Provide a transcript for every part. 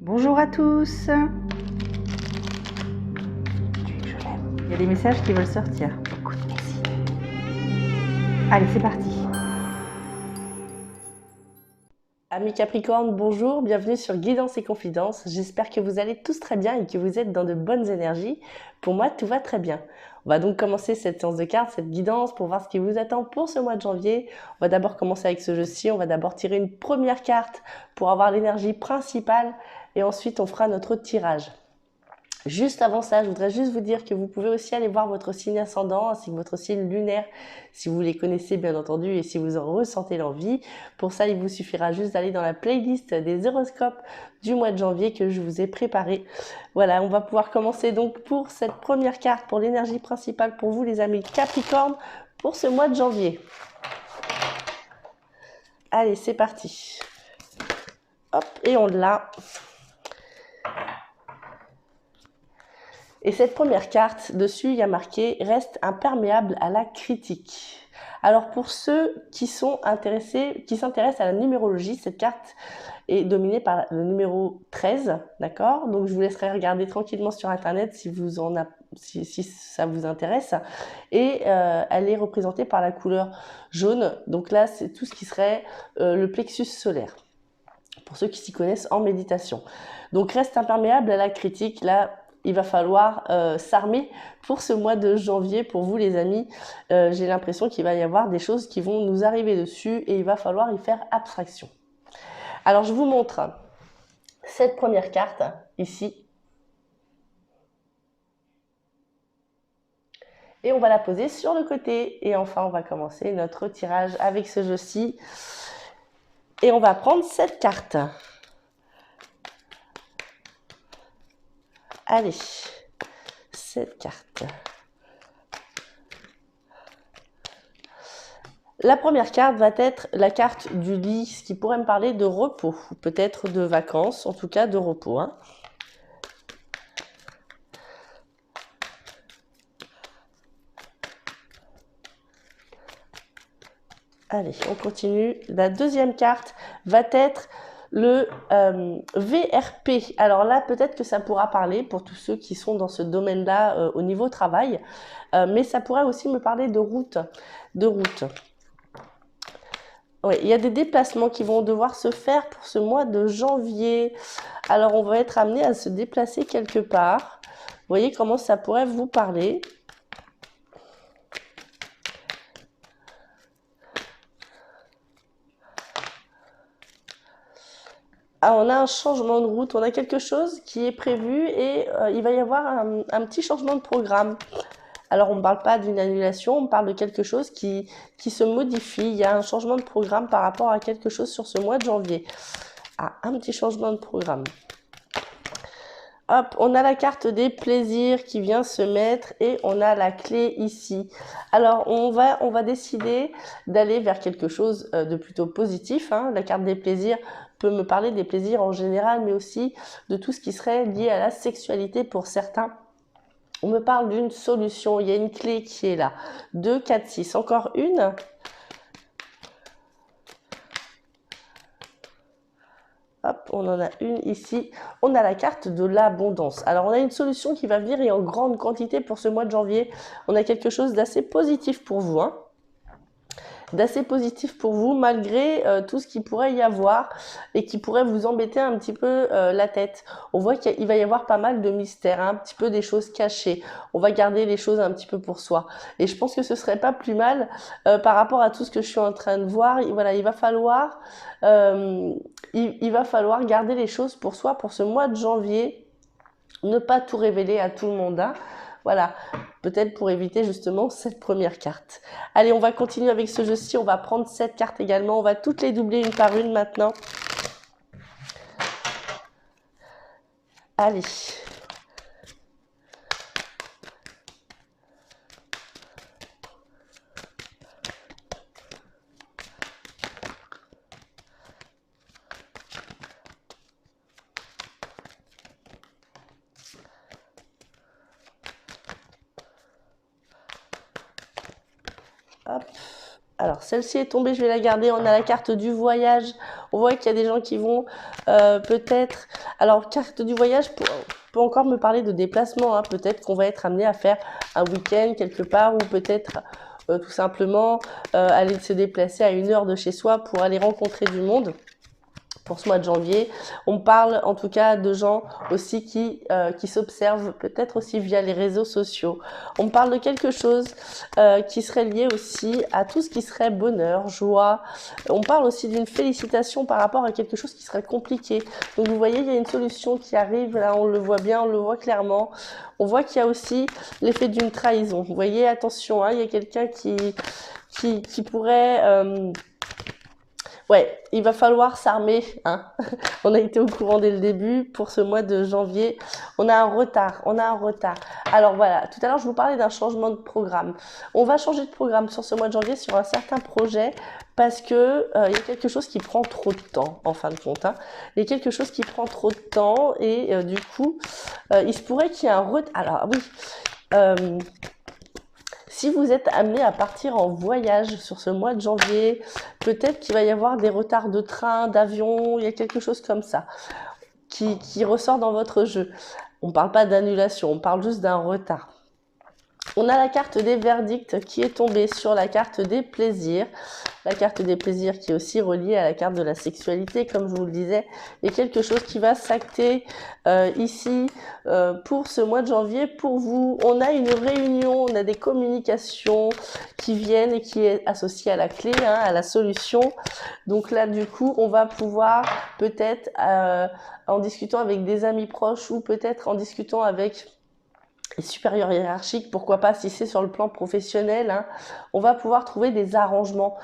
Bonjour à tous. Je l'aime. Il y a des messages qui veulent sortir. Écoute, merci. Allez, c'est parti. Amis Capricorne, bonjour, bienvenue sur Guidance et Confidence. J'espère que vous allez tous très bien et que vous êtes dans de bonnes énergies. Pour moi, tout va très bien. On va donc commencer cette séance de cartes, cette guidance pour voir ce qui vous attend pour ce mois de janvier. On va d'abord commencer avec ce jeu-ci. On va d'abord tirer une première carte pour avoir l'énergie principale et ensuite on fera notre tirage. Juste avant ça, je voudrais juste vous dire que vous pouvez aussi aller voir votre signe ascendant ainsi que votre signe lunaire si vous les connaissez bien entendu et si vous en ressentez l'envie. Pour ça, il vous suffira juste d'aller dans la playlist des horoscopes du mois de janvier que je vous ai préparé. Voilà, on va pouvoir commencer donc pour cette première carte pour l'énergie principale pour vous les amis Capricorne pour ce mois de janvier. Allez, c'est parti. Hop, et on l'a. Et cette première carte, dessus, il y a marqué « Reste imperméable à la critique ». Alors pour ceux qui sont intéressés, qui s'intéressent à la numérologie, cette carte est dominée par le numéro 13, d'accord? Donc je vous laisserai regarder tranquillement sur internet si ça vous intéresse. Et elle est représentée par la couleur jaune. Donc là, c'est tout ce qui serait le plexus solaire, pour ceux qui s'y connaissent en méditation. Donc reste imperméable à la critique, là, il va falloir s'armer pour ce mois de janvier, pour vous les amis. J'ai l'impression qu'il va y avoir des choses qui vont nous arriver dessus et il va falloir y faire abstraction. Alors je vous montre cette première carte ici. Et on va la poser sur le côté. Et enfin, on va commencer notre tirage avec ce jeu-ci. Et on va prendre cette carte. Allez, cette carte. La première carte va être la carte du lit, ce qui pourrait me parler de repos, ou peut-être de vacances, en tout cas de repos. Hein. Allez, on continue. La deuxième carte va être le VRP. Alors là, peut-être que ça pourra parler pour tous ceux qui sont dans ce domaine-là au niveau travail, mais ça pourrait aussi me parler de route. Oui, il y a des déplacements qui vont devoir se faire pour ce mois de janvier. Alors, on va être amené à se déplacer quelque part. Vous voyez comment ça pourrait vous parler. Ah, on a un changement de route, on a quelque chose qui est prévu et il va y avoir un petit changement de programme. Alors, on ne parle pas d'une annulation, on parle de quelque chose qui se modifie. Il y a un changement de programme par rapport à quelque chose sur ce mois de janvier. Ah, un petit changement de programme. Hop, on a la carte des plaisirs qui vient se mettre et on a la clé ici. Alors, on va décider d'aller vers quelque chose de plutôt positif. Hein. La carte des plaisirs peut me parler des plaisirs en général, mais aussi de tout ce qui serait lié à la sexualité pour certains. On me parle d'une solution, il y a une clé qui est là. 2, 4, 6, encore une. Hop, on en a une ici. On a la carte de l'abondance. Alors, on a une solution qui va venir et en grande quantité pour ce mois de janvier. On a quelque chose d'assez positif pour vous, hein. D'assez positif pour vous malgré tout ce qu'il pourrait y avoir et qui pourrait vous embêter un petit peu la tête. On voit qu'il va y avoir pas mal de mystères, hein, un petit peu des choses cachées. On va garder les choses un petit peu pour soi. Et je pense que ce serait pas plus mal par rapport à tout ce que je suis en train de voir. Voilà, il va falloir garder les choses pour soi pour ce mois de janvier. Ne pas tout révéler à tout le monde. Hein. Voilà, peut-être pour éviter justement cette première carte. Allez, on va continuer avec ce jeu-ci. On va prendre cette carte également. On va toutes les doubler une par une maintenant. Allez. Hop. Alors, celle-ci est tombée, je vais la garder. On a la carte du voyage. On voit qu'il y a des gens qui vont peut-être Alors, carte du voyage peut encore me parler de déplacement, hein. Peut-être qu'on va être amené à faire un week-end quelque part ou peut-être tout simplement aller se déplacer à 1 heure de chez soi pour aller rencontrer du monde. Pour ce mois de janvier, on parle en tout cas de gens aussi qui s'observent peut-être aussi via les réseaux sociaux. On parle de quelque chose qui serait lié aussi à tout ce qui serait bonheur, joie. On parle aussi d'une félicitation par rapport à quelque chose qui serait compliqué. Donc vous voyez, il y a une solution qui arrive, là on le voit bien, on le voit clairement. On voit qu'il y a aussi l'effet d'une trahison. Vous voyez, attention, hein, il y a quelqu'un qui pourrait... Ouais, il va falloir s'armer, hein. On a été au courant dès le début. Pour ce mois de janvier, on a un retard. Alors voilà, tout à l'heure, je vous parlais d'un changement de programme. On va changer de programme sur ce mois de janvier sur un certain projet parce que il y a quelque chose qui prend trop de temps, en fin de compte, hein. Il y a quelque chose qui prend trop de temps et du coup, il se pourrait qu'il y ait un retard. Alors oui, si vous êtes amené à partir en voyage sur ce mois de janvier, peut-être qu'il va y avoir des retards de train, d'avion, il y a quelque chose comme ça qui ressort dans votre jeu. On ne parle pas d'annulation, on parle juste d'un retard. On a la carte des verdicts qui est tombée sur la carte des plaisirs. La carte des plaisirs qui est aussi reliée à la carte de la sexualité, comme je vous le disais. Il y a quelque chose qui va s'acter ici pour ce mois de janvier. Pour vous, on a une réunion, on a des communications qui viennent et qui est associée à la clé, hein, à la solution. Donc là, du coup, on va pouvoir peut-être, en discutant avec des amis proches ou peut-être en discutant avec les supérieurs hiérarchiques, pourquoi pas si c'est sur le plan professionnel, hein, on va pouvoir trouver des arrangements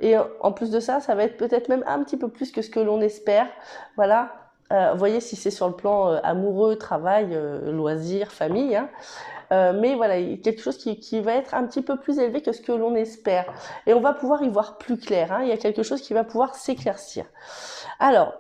et en plus de ça, ça va être peut-être même un petit peu plus que ce que l'on espère, voilà. Vous voyez, si c'est sur le plan amoureux, travail, loisirs, famille, hein, mais voilà, il y a quelque chose qui va être un petit peu plus élevé que ce que l'on espère et on va pouvoir y voir plus clair, hein, il y a quelque chose qui va pouvoir s'éclaircir. Alors,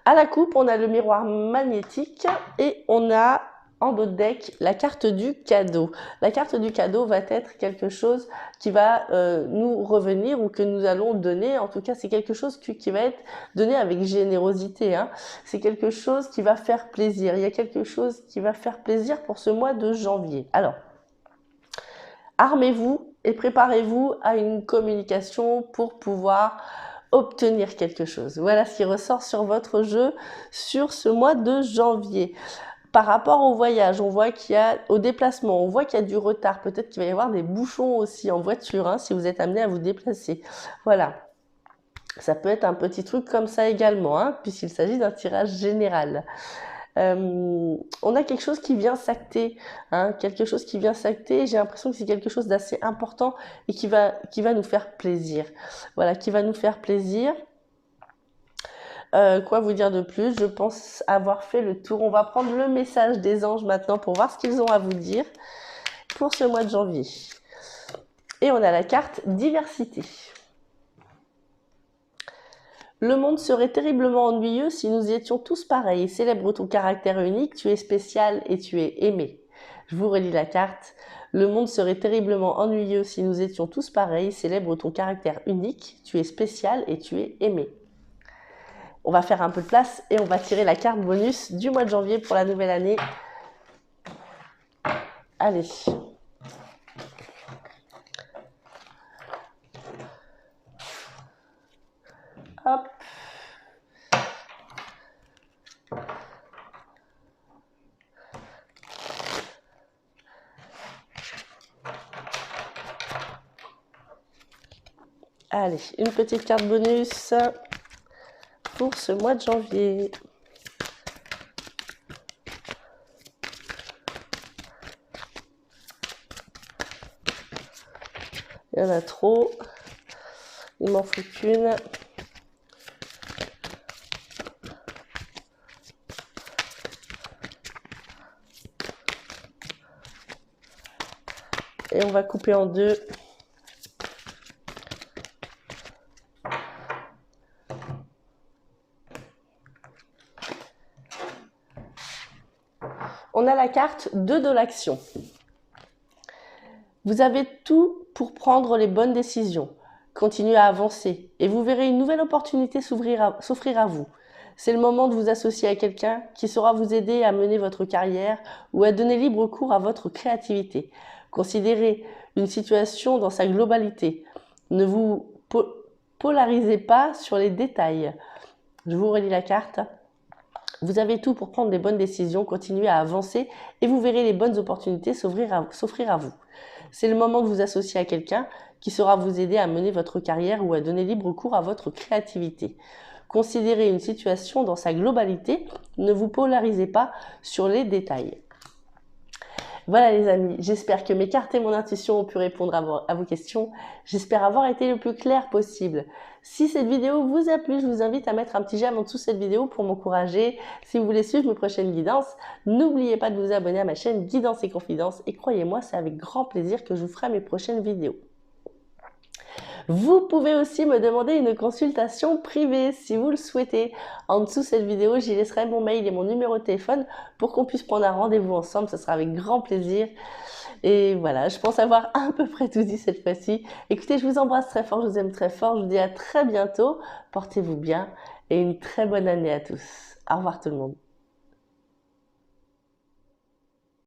à la coupe, on a le miroir magnétique et on a en dos de deck la carte du cadeau. La carte du cadeau va être quelque chose qui va nous revenir ou que nous allons donner. En tout cas, c'est quelque chose qui va être donné avec générosité, hein. C'est quelque chose qui va faire plaisir. Il y a quelque chose qui va faire plaisir pour ce mois de janvier. Alors, armez-vous et préparez-vous à une communication pour pouvoir obtenir quelque chose. Voilà ce qui ressort sur votre jeu sur ce mois de janvier. Par rapport au voyage, on voit qu'il y a, au déplacement, on voit qu'il y a du retard. Peut-être qu'il va y avoir des bouchons aussi en voiture, hein, si vous êtes amené à vous déplacer. Voilà. Ça peut être un petit truc comme ça également, hein, puisqu'il s'agit d'un tirage général. On a quelque chose qui vient s'acter, hein, quelque chose qui vient s'acter. J'ai l'impression que c'est quelque chose d'assez important et qui va nous faire plaisir. Voilà, qui va nous faire plaisir. Quoi vous dire de plus? Je pense avoir fait le tour. On va prendre le message des anges maintenant pour voir ce qu'ils ont à vous dire pour ce mois de janvier. Et on a la carte diversité. Le monde serait terriblement ennuyeux si nous étions tous pareils. Célèbre ton caractère unique, tu es spécial et tu es aimé. Je vous relis la carte. Le monde serait terriblement ennuyeux si nous étions tous pareils. Célèbre ton caractère unique, tu es spécial et tu es aimé. On va faire un peu de place et on va tirer la carte bonus du mois de janvier pour la nouvelle année. Allez. Hop. Allez, une petite carte bonus pour ce mois de janvier. Il y en a trop. Il m'en faut qu'une. Et on va couper en deux. On a la carte 2 de l'action. Vous avez tout pour prendre les bonnes décisions. Continuez à avancer et vous verrez une nouvelle opportunité s'offrir à vous. C'est le moment de vous associer à quelqu'un qui saura vous aider à mener votre carrière ou à donner libre cours à votre créativité. Considérez une situation dans sa globalité. Ne vous polarisez pas sur les détails. Je vous relis la carte. Vous avez tout pour prendre des bonnes décisions, continuer à avancer et vous verrez les bonnes opportunités s'offrir à vous. C'est le moment de vous associer à quelqu'un qui saura vous aider à mener votre carrière ou à donner libre cours à votre créativité. Considérez une situation dans sa globalité, ne vous polarisez pas sur les détails. Voilà les amis, j'espère que mes cartes et mon intuition ont pu répondre à vos questions. J'espère avoir été le plus clair possible. Si cette vidéo vous a plu, je vous invite à mettre un petit j'aime en dessous de cette vidéo pour m'encourager. Si vous voulez suivre mes prochaines guidances, n'oubliez pas de vous abonner à ma chaîne Guidance et Confidences. Et croyez-moi, c'est avec grand plaisir que je vous ferai mes prochaines vidéos. Vous pouvez aussi me demander une consultation privée si vous le souhaitez. En dessous de cette vidéo, j'y laisserai mon mail et mon numéro de téléphone pour qu'on puisse prendre un rendez-vous ensemble. Ce sera avec grand plaisir. Et voilà, je pense avoir à peu près tout dit cette fois-ci. Écoutez, je vous embrasse très fort, je vous aime très fort. Je vous dis à très bientôt. Portez-vous bien et une très bonne année à tous. Au revoir tout le monde.